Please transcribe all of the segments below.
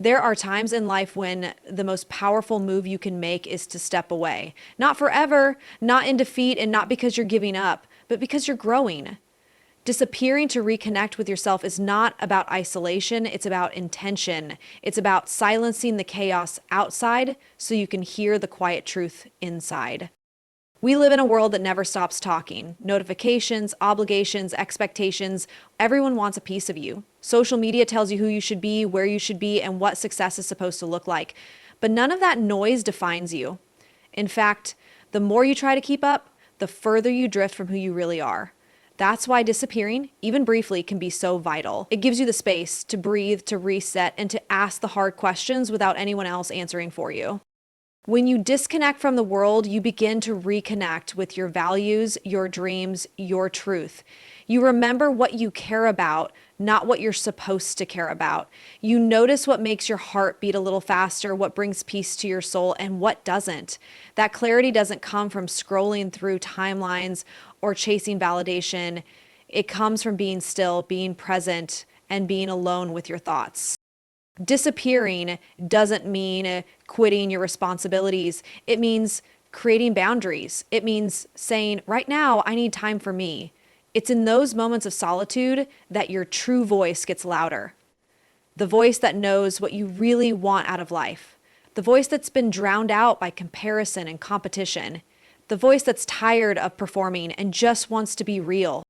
There are times in life when the most powerful move you can make is to step away. Not forever, not in defeat, and not because you're giving up, but because you're growing. Disappearing to reconnect with yourself is not about isolation, it's about intention. It's about silencing the chaos outside so you can hear the quiet truth inside. We live in a world that never stops talking. Notifications, obligations, expectations, everyone wants a piece of you. Social media tells you who you should be, where you should be, and what success is supposed to look like. But none of that noise defines you. In fact, the more you try to keep up, the further you drift from who you really are. That's why disappearing, even briefly, can be so vital. It gives you the space to breathe, to reset, and to ask the hard questions without anyone else answering for you. When you disconnect from the world, you begin to reconnect with your values, your dreams, your truth. You remember what you care about, not what you're supposed to care about. You notice what makes your heart beat a little faster, what brings peace to your soul, and what doesn't. That clarity doesn't come from scrolling through timelines or chasing validation. It comes from being still, being present, and being alone with your thoughts. Disappearing doesn't mean quitting your responsibilities. It means creating boundaries. It means saying, right now, I need time for me. It's in those moments of solitude that your true voice gets louder. The voice that knows what you really want out of life. The voice that's been drowned out by comparison and competition. The voice that's tired of performing and just wants to be real.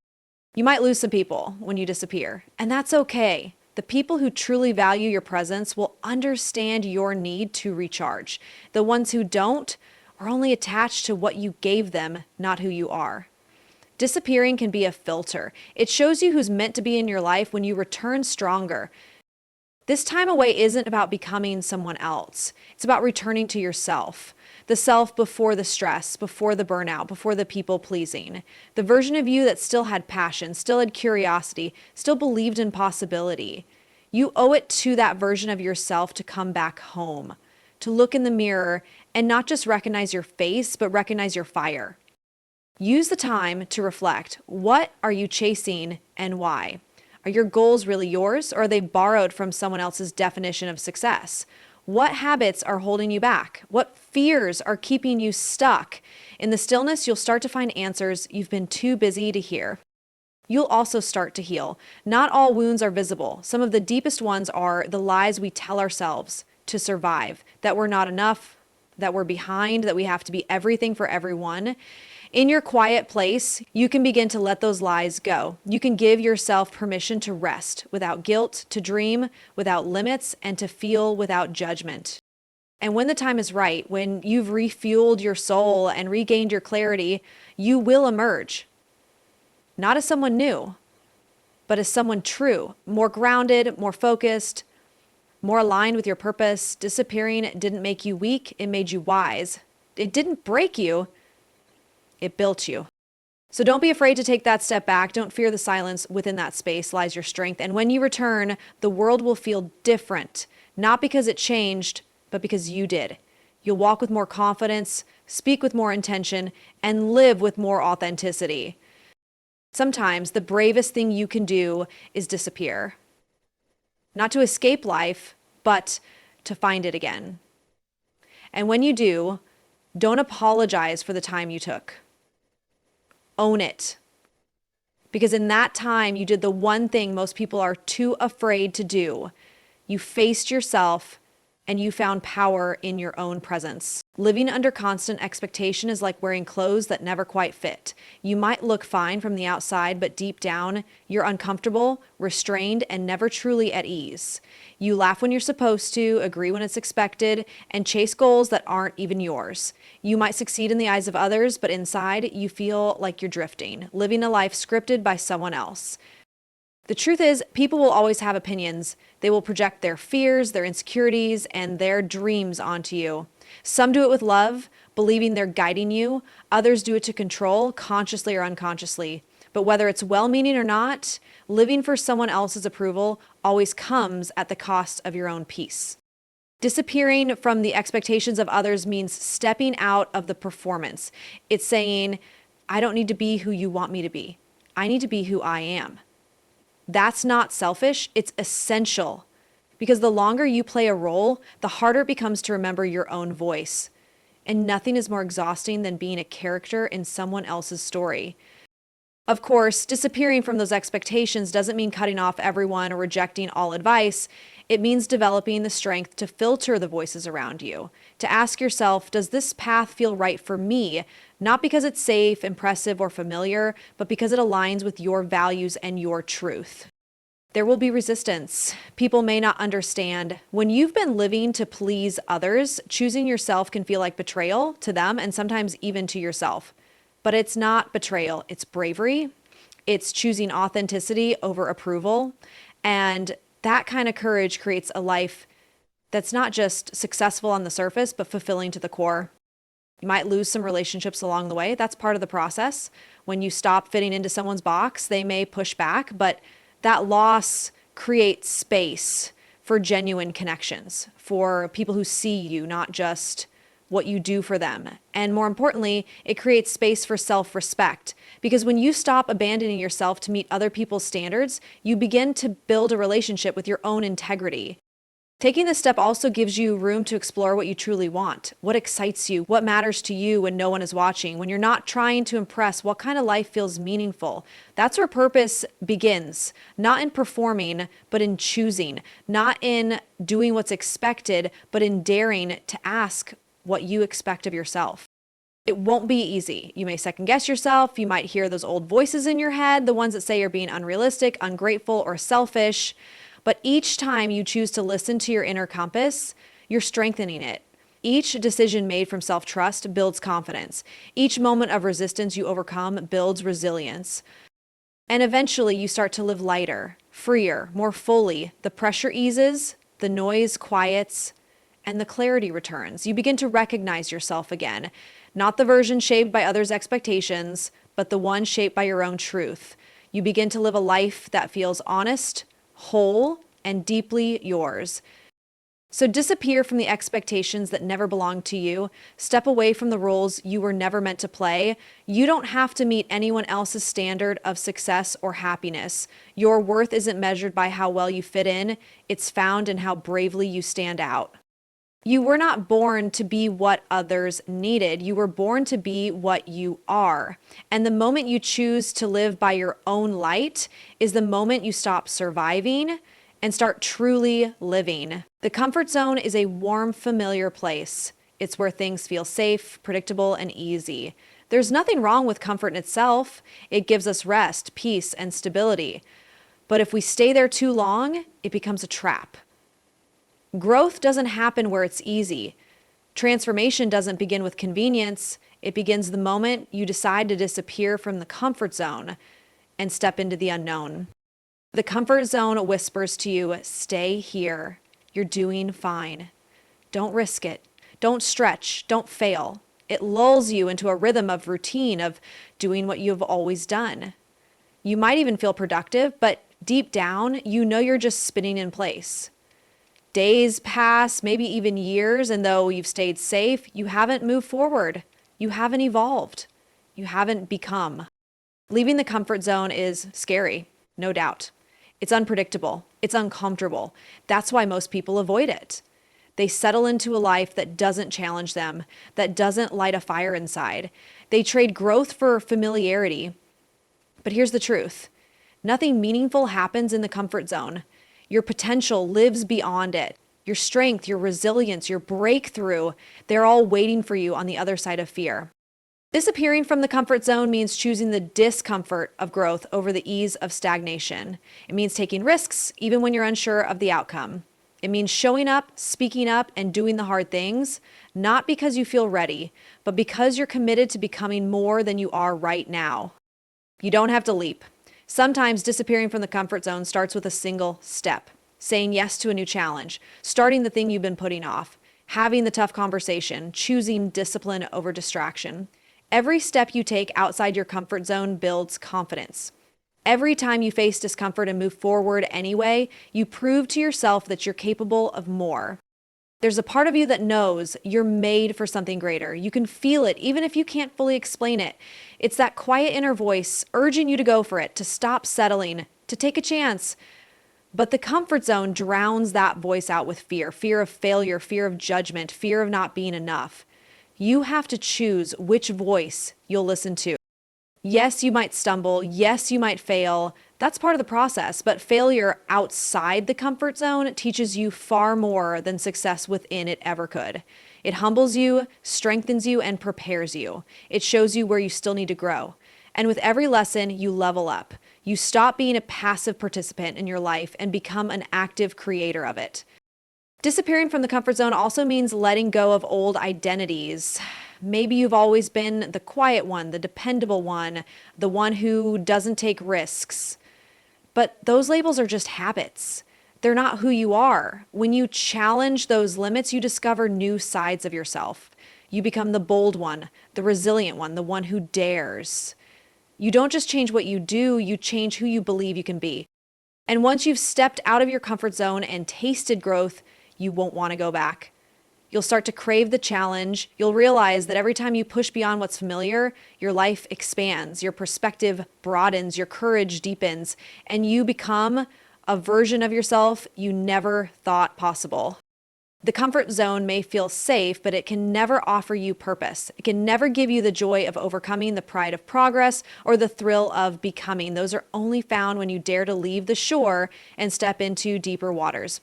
You might lose some people when you disappear, and that's okay. The people who truly value your presence will understand your need to recharge. The ones who don't are only attached to what you gave them, not who you are. Disappearing can be a filter. It shows you who's meant to be in your life when you return stronger. This time away isn't about becoming someone else. It's about returning to yourself. The self before the stress, before the burnout, before the people pleasing. The version of you that still had passion, still had curiosity, still believed in possibility. You owe it to that version of yourself to come back home, to look in the mirror and not just recognize your face, but recognize your fire. Use the time to reflect. What are you chasing and why? Are your goals really yours, or are they borrowed from someone else's definition of success? What habits are holding you back? What fears are keeping you stuck? In the stillness, you'll start to find answers you've been too busy to hear. You'll also start to heal. Not all wounds are visible. Some of the deepest ones are the lies we tell ourselves to survive, that we're not enough, that we're behind, that we have to be everything for everyone. In your quiet place, you can begin to let those lies go. You can give yourself permission to rest without guilt, to dream without limits, and to feel without judgment. And when the time is right, when you've refueled your soul and regained your clarity, you will emerge. Not as someone new, but as someone true, more grounded, more focused, more aligned with your purpose. Disappearing didn't make you weak, it made you wise. It didn't break you. It built you. So don't be afraid to take that step back. Don't fear the silence. Within that space lies your strength. And when you return, the world will feel different, not because it changed, but because you did. You'll walk with more confidence, speak with more intention, and live with more authenticity. Sometimes the bravest thing you can do is disappear. Not to escape life, but to find it again. And when you do, don't apologize for the time you took. Own it. Because in that time, you did the one thing most people are too afraid to do. You faced yourself and you found power in your own presence. Living under constant expectation is like wearing clothes that never quite fit. You might look fine from the outside, but deep down, you're uncomfortable, restrained, and never truly at ease. You laugh when you're supposed to, agree when it's expected, and chase goals that aren't even yours. You might succeed in the eyes of others, but inside, you feel like you're drifting, living a life scripted by someone else. The truth is, people will always have opinions. They will project their fears, their insecurities, and their dreams onto you. Some do it with love, believing they're guiding you. Others do it to control, consciously or unconsciously. But whether it's well-meaning or not, living for someone else's approval always comes at the cost of your own peace. Disappearing from the expectations of others means stepping out of the performance. It's saying, I don't need to be who you want me to be. I need to be who I am. That's not selfish, it's essential Because the longer you play a role, the harder it becomes to remember your own voice. And nothing is more exhausting than being a character in someone else's story. Of course, disappearing from those expectations doesn't mean cutting off everyone or rejecting all advice. It means developing the strength to filter the voices around you, to ask yourself, does this path feel right for me? Not because it's safe, impressive, or familiar, but because it aligns with your values and your truth. There will be resistance. People may not understand. When you've been living to please others, choosing yourself can feel like betrayal to them and sometimes even to yourself. But it's not betrayal, it's bravery. It's choosing authenticity over approval. And that kind of courage creates a life that's not just successful on the surface, but fulfilling to the core. You might lose some relationships along the way. That's part of the process. When you stop fitting into someone's box, they may push back, but that loss creates space for genuine connections, for people who see you, not just what you do for them. And more importantly, it creates space for self-respect. Because when you stop abandoning yourself to meet other people's standards, you begin to build a relationship with your own integrity. Taking this step also gives you room to explore what you truly want, what excites you, what matters to you when no one is watching, when you're not trying to impress, what kind of life feels meaningful. That's where purpose begins, not in performing, but in choosing, not in doing what's expected, but in daring to ask what you expect of yourself. It won't be easy. You may second guess yourself. You might hear those old voices in your head, the ones that say you're being unrealistic, ungrateful, or selfish. But each time you choose to listen to your inner compass, you're strengthening it. Each decision made from self-trust builds confidence. Each moment of resistance you overcome builds resilience. And eventually you start to live lighter, freer, more fully. The pressure eases, the noise quiets, and the clarity returns. You begin to recognize yourself again, not the version shaped by others' expectations, but the one shaped by your own truth. You begin to live a life that feels honest, whole, and deeply yours. So disappear from the expectations that never belonged to you. Step away from the roles you were never meant to play. You don't have to meet anyone else's standard of success or happiness. Your worth isn't measured by how well you fit in. It's found in how bravely you stand out. You were not born to be what others needed. You were born to be what you are. And the moment you choose to live by your own light is the moment you stop surviving and start truly living. The comfort zone is a warm, familiar place. It's where things feel safe, predictable, and easy. There's nothing wrong with comfort in itself. It gives us rest, peace, and stability. But if we stay there too long, it becomes a trap. Growth doesn't happen where it's easy. Transformation doesn't begin with convenience. It begins the moment you decide to disappear from the comfort zone and step into the unknown. The comfort zone whispers to you, stay here. You're doing fine. Don't risk it. Don't stretch. Don't fail. It lulls you into a rhythm of routine, of doing what you've always done. You might even feel productive, but deep down, you know you're just spinning in place. Days pass, maybe even years, and though you've stayed safe, you haven't moved forward. You haven't evolved. You haven't become. Leaving the comfort zone is scary, no doubt. It's unpredictable. It's uncomfortable. That's why most people avoid it. They settle into a life that doesn't challenge them, that doesn't light a fire inside. They trade growth for familiarity. But here's the truth. Nothing meaningful happens in the comfort zone. Your potential lives beyond it. Your strength, your resilience, your breakthrough, they're all waiting for you on the other side of fear. Disappearing from the comfort zone means choosing the discomfort of growth over the ease of stagnation. It means taking risks, even when you're unsure of the outcome. It means showing up, speaking up, and doing the hard things, not because you feel ready, but because you're committed to becoming more than you are right now. You don't have to leap. Sometimes disappearing from the comfort zone starts with a single step, saying yes to a new challenge, starting the thing you've been putting off, having the tough conversation, choosing discipline over distraction. Every step you take outside your comfort zone builds confidence. Every time you face discomfort and move forward anyway, you prove to yourself that you're capable of more. There's a part of you that knows you're made for something greater. You can feel it, even if you can't fully explain it. It's that quiet inner voice urging you to go for it, to stop settling, to take a chance. But the comfort zone drowns that voice out with fear, fear of failure, fear of judgment, fear of not being enough. You have to choose which voice you'll listen to. Yes, you might stumble. Yes, you might fail. That's part of the process, but failure outside the comfort zone teaches you far more than success within it ever could. It humbles you, strengthens you, and prepares you. It shows you where you still need to grow. And with every lesson, you level up. You stop being a passive participant in your life and become an active creator of it. Disappearing from the comfort zone also means letting go of old identities. Maybe you've always been the quiet one, the dependable one, the one who doesn't take risks. But those labels are just habits. They're not who you are. When you challenge those limits, you discover new sides of yourself. You become the bold one, the resilient one, the one who dares. You don't just change what you do, you change who you believe you can be. And once you've stepped out of your comfort zone and tasted growth, you won't want to go back. You'll start to crave the challenge. You'll realize that every time you push beyond what's familiar, your life expands, your perspective broadens, your courage deepens, and you become a version of yourself you never thought possible. The comfort zone may feel safe, but it can never offer you purpose. It can never give you the joy of overcoming, the pride of progress, or the thrill of becoming. Those are only found when you dare to leave the shore and step into deeper waters.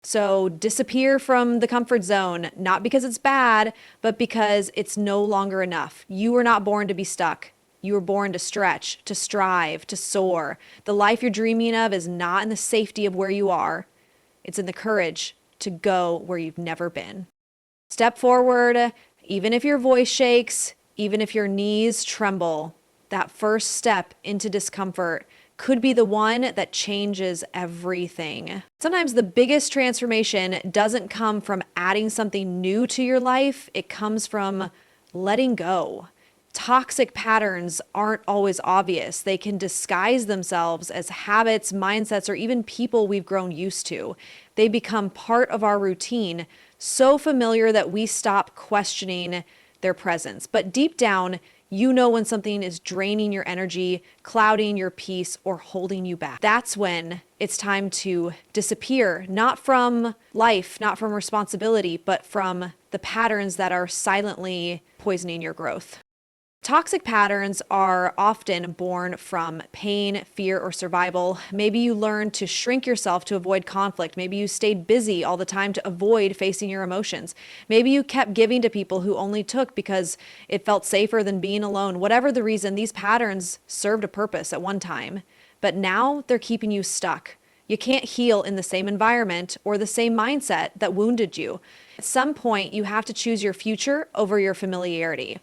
So disappear from the comfort zone, not because it's bad, but because it's no longer enough. You were not born to be stuck. You were born to stretch, to strive, to soar. The life you're dreaming of is not in the safety of where you are. It's in the courage to go where you've never been. Step forward, even if your voice shakes, even if your knees tremble. That first step into discomfort could be the one that changes everything. Sometimes the biggest transformation doesn't come from adding something new to your life. It comes from letting go. Toxic patterns aren't always obvious. They can disguise themselves as habits, mindsets, or even people we've grown used to. They become part of our routine, so familiar that we stop questioning their presence. But deep down, you know when something is draining your energy, clouding your peace, or holding you back. That's when it's time to disappear, not from life, not from responsibility, but from the patterns that are silently poisoning your growth. Toxic patterns are often born from pain, fear, or survival. Maybe you learned to shrink yourself to avoid conflict. Maybe you stayed busy all the time to avoid facing your emotions. Maybe you kept giving to people who only took because it felt safer than being alone. Whatever the reason, these patterns served a purpose at one time, but now they're keeping you stuck. You can't heal in the same environment or the same mindset that wounded you. At some point, you have to choose your future over your familiarity.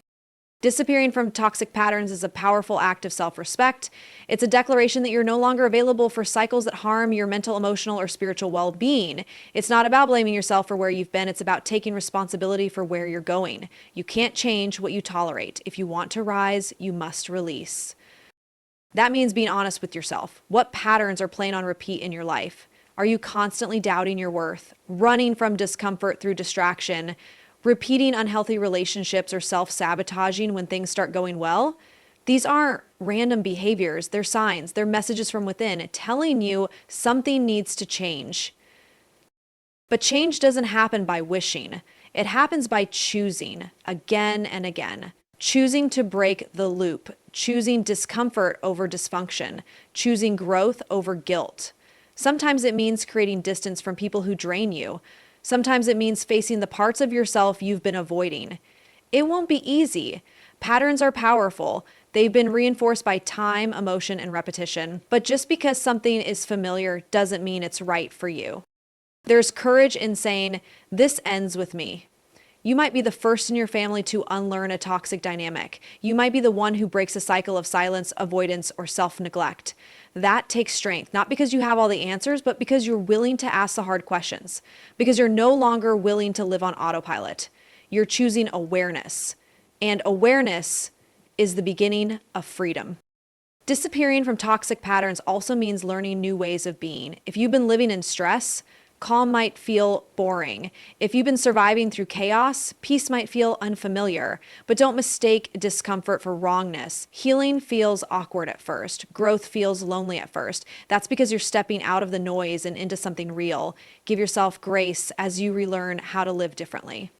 Disappearing from toxic patterns is a powerful act of self-respect. It's a declaration that you're no longer available for cycles that harm your mental, emotional, or spiritual well-being. It's not about blaming yourself for where you've been. It's about taking responsibility for where you're going. You can't change what you tolerate. If you want to rise, you must release. That means being honest with yourself. What patterns are playing on repeat in your life? Are you constantly doubting your worth, running from discomfort through distraction, repeating unhealthy relationships, or self-sabotaging when things start going well? These aren't random behaviors. They're signs. They're messages from within telling you something needs to change. But change doesn't happen by wishing. It happens by choosing again and again. Choosing to break the loop. Choosing discomfort over dysfunction. Choosing growth over guilt. Sometimes it means creating distance from people who drain you. Sometimes it means facing the parts of yourself you've been avoiding. It won't be easy. Patterns are powerful. They've been reinforced by time, emotion, and repetition. But just because something is familiar doesn't mean it's right for you. There's courage in saying, "This ends with me." You might be the first in your family to unlearn a toxic dynamic. You might be the one who breaks a cycle of silence, avoidance, or self-neglect. That takes strength, not because you have all the answers, but because you're willing to ask the hard questions, because you're no longer willing to live on autopilot. You're choosing awareness, and awareness is the beginning of freedom. Disappearing from toxic patterns also means learning new ways of being. If you've been living in stress, calm might feel boring. If you've been surviving through chaos, peace might feel unfamiliar. But don't mistake discomfort for wrongness. Healing feels awkward at first. Growth feels lonely at first. That's because you're stepping out of the noise and into something real. Give yourself grace as you relearn how to live differently.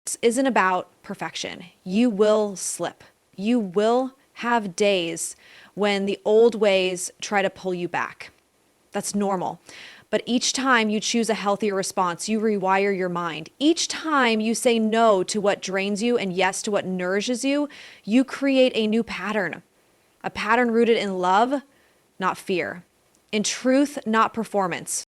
This isn't about perfection. You will slip. You will have days when the old ways try to pull you back. That's normal. But each time you choose a healthier response, you rewire your mind. Each time you say no to what drains you and yes to what nourishes you, you create a new pattern. A pattern rooted in love, not fear. In truth, not performance.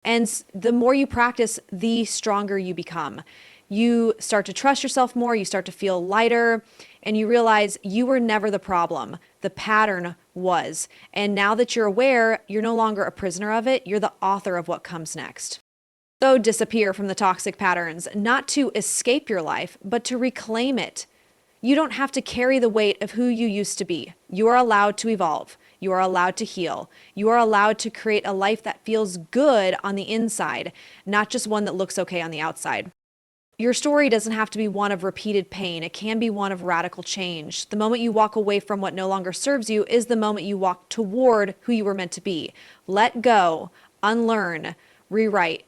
And the more you practice, the stronger you become. You start to trust yourself more, you start to feel lighter, and you realize you were never the problem. The pattern was. And now that you're aware, you're no longer a prisoner of it, you're the author of what comes next. So disappear from the toxic patterns, not to escape your life, but to reclaim it. You don't have to carry the weight of who you used to be. You are allowed to evolve. You are allowed to heal. You are allowed to create a life that feels good on the inside, not just one that looks okay on the outside. Your story doesn't have to be one of repeated pain. It can be one of radical change. The moment you walk away from what no longer serves you is the moment you walk toward who you were meant to be. Let go, unlearn, rewrite.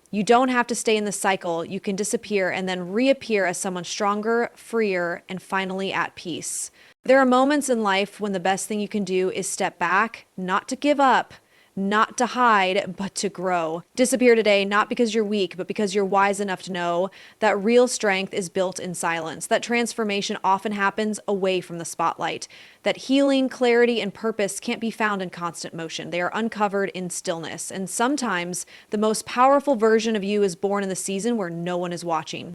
You don't have to stay in the cycle. You can disappear and then reappear as someone stronger, freer, and finally at peace. There are moments in life when the best thing you can do is step back, not to give up, not to hide, but to grow. Disappear today, not because you're weak, but because you're wise enough to know that real strength is built in silence, that transformation often happens away from the spotlight, that healing, clarity, and purpose can't be found in constant motion. They are uncovered in stillness. And sometimes the most powerful version of you is born in the season where no one is watching.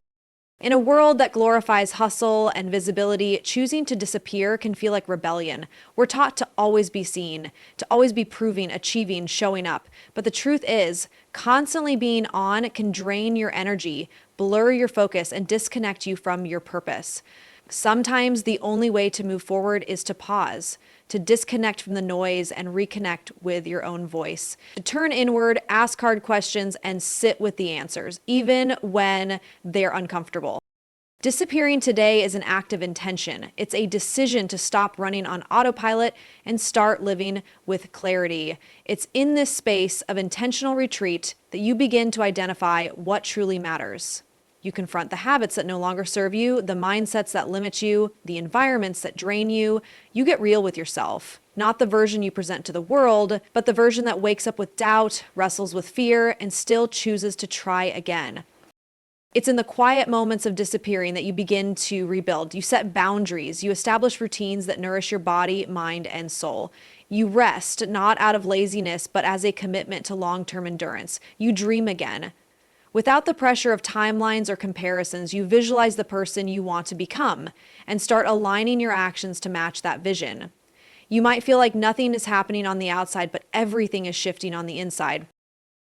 In a world that glorifies hustle and visibility, choosing to disappear can feel like rebellion. We're taught to always be seen, to always be proving, achieving, showing up. But the truth is, constantly being on can drain your energy, blur your focus, and disconnect you from your purpose. Sometimes the only way to move forward is to pause, to disconnect from the noise and reconnect with your own voice, to turn inward, ask hard questions, and sit with the answers, even when they're uncomfortable. Disappearing today is an act of intention. It's a decision to stop running on autopilot and start living with clarity. It's in this space of intentional retreat that you begin to identify what truly matters. You confront the habits that no longer serve you, the mindsets that limit you, the environments that drain you. You get real with yourself. Not the version you present to the world, but the version that wakes up with doubt, wrestles with fear, and still chooses to try again. It's in the quiet moments of disappearing that you begin to rebuild. You set boundaries. You establish routines that nourish your body, mind, and soul. You rest, not out of laziness, but as a commitment to long-term endurance. You dream again. Without the pressure of timelines or comparisons, you visualize the person you want to become and start aligning your actions to match that vision. You might feel like nothing is happening on the outside, but everything is shifting on the inside.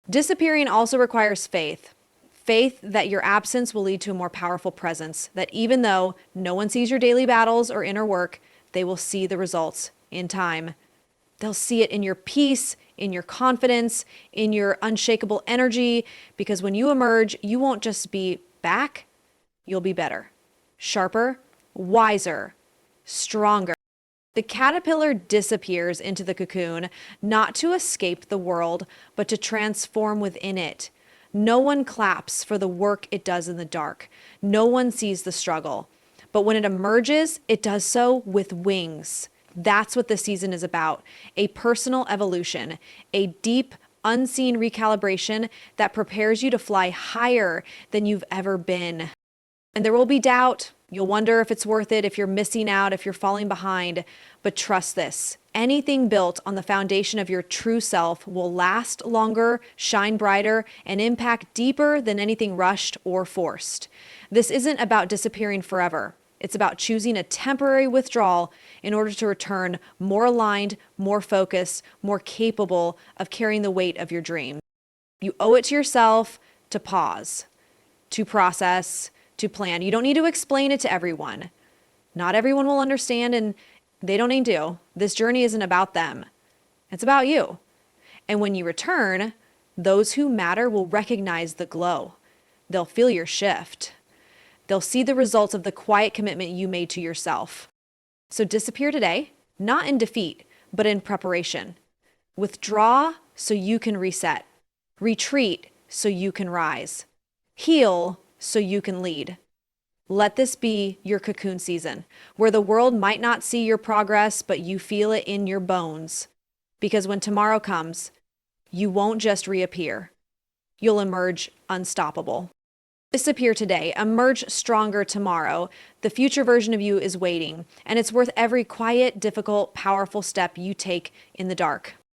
Disappearing also requires faith. Faith that your absence will lead to a more powerful presence, that even though no one sees your daily battles or inner work, they will see the results in time. They'll see it in your peace, in your confidence, in your unshakable energy, because when you emerge, you won't just be back, you'll be better, sharper, wiser, stronger. The caterpillar disappears into the cocoon, not to escape the world, but to transform within it. No one claps for the work it does in the dark. No one sees the struggle. But when it emerges, it does so with wings. That's what this season is about. A personal evolution, a deep, unseen recalibration that prepares you to fly higher than you've ever been. And there will be doubt. You'll wonder if it's worth it, if you're missing out, if you're falling behind. But trust this, anything built on the foundation of your true self will last longer, shine brighter, and impact deeper than anything rushed or forced. This isn't about disappearing forever. It's about choosing a temporary withdrawal in order to return more aligned, more focused, more capable of carrying the weight of your dream. You owe it to yourself to pause, to process, to plan. You don't need to explain it to everyone. Not everyone will understand, and they don't need to. This journey isn't about them. It's about you. And when you return, Those who matter will recognize the glow. They'll feel your shift. They'll see the results of the quiet commitment you made to yourself. So disappear today, not in defeat, but in preparation. Withdraw so you can reset. Retreat so you can rise. Heal so you can lead. Let this be your cocoon season, where the world might not see your progress, but you feel it in your bones. Because when tomorrow comes, you won't just reappear. You'll emerge unstoppable. Disappear today, emerge stronger tomorrow. The future version of you is waiting, and it's worth every quiet, difficult, powerful step you take in the dark.